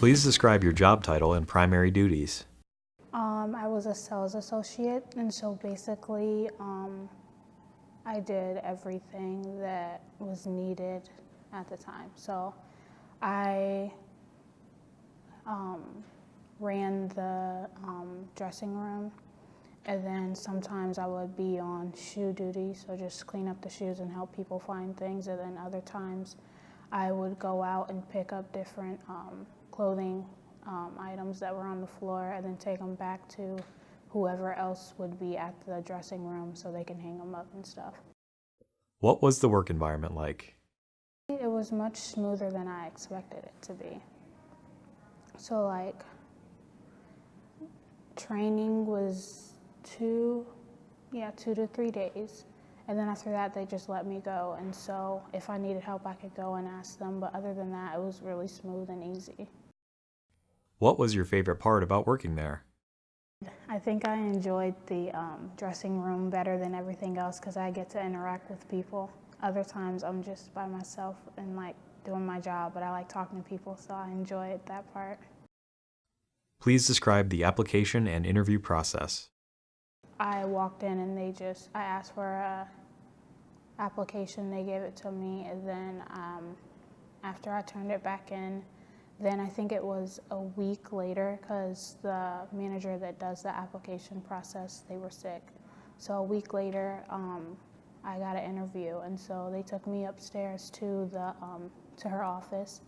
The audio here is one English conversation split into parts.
Please describe your job title and primary duties. I was a sales associate, and so basically I did everything that was needed at the time. So I ran the dressing room, and then sometimes I would be on shoe duty, so just clean up the shoes and help people find things, and then other times I would go out and pick up different clothing items that were on the floor and then take them back to whoever else would be at the dressing room so they can hang them up and stuff. What was the work environment like? It was much smoother than I expected it to be. So like training was 2 to 3 days. And then after that, they just let me go. And so if I needed help, I could go and ask them. But other than that, it was really smooth and easy. What was your favorite part about working there? I think I enjoyed the dressing room better than everything else because I get to interact with people. Other times I'm just by myself and like doing my job, but I like talking to people, so I enjoyed that part. Please describe the application and interview process. I walked in and I asked for a application, they gave it to me, and then after I turned it back in, then I think it was a week later because the manager that does the application process, they were sick. So a week later, I got an interview, and so they took me upstairs to her office,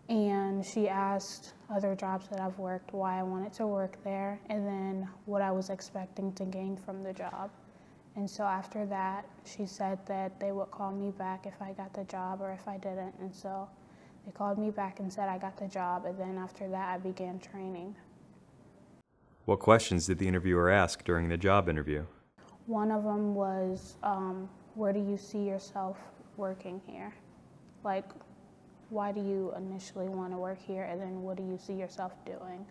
and she asked other jobs that I've worked why I wanted to work there, and then what I was expecting to gain from the job. And so after that, she said that they would call me back if I got the job or if I didn't, and so they called me back and said I got the job, and then after that I began training. What questions did the interviewer ask during the job interview? One of them was, where do you see yourself working here? Like, why do you initially want to work here, and then what do you see yourself doing?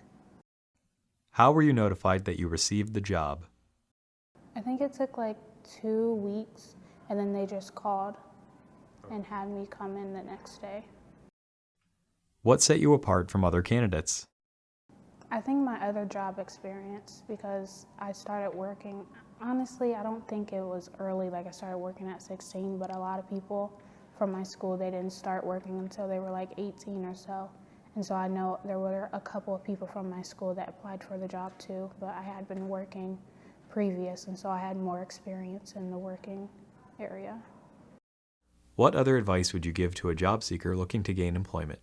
How were you notified that you received the job? I think it took like 2 weeks, and then they just called and had me come in the next day. What set you apart from other candidates? I think my other job experience, because I started working, honestly, I don't think it was early, like I started working at 16, but a lot of people from my school, they didn't start working until they were like 18 or so. And so I know there were a couple of people from my school that applied for the job too, but I had been working previous, and so I had more experience in the working area. What other advice would you give to a job seeker looking to gain employment?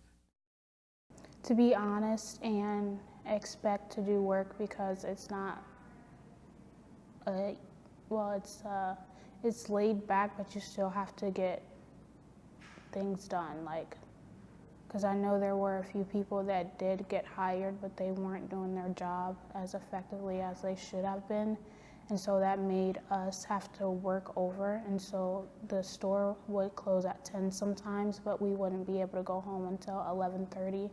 To be honest and expect to do work, because it's not, it's laid back, but you still have to get things done. Like, because I know there were a few people that did get hired, but they weren't doing their job as effectively as they should have been. And so that made us have to work over. And so the store would close at 10 sometimes, but we wouldn't be able to go home until 11:30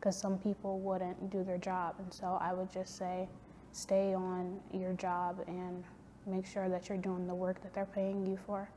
because some people wouldn't do their job. And so I would just say, stay on your job and make sure that you're doing the work that they're paying you for.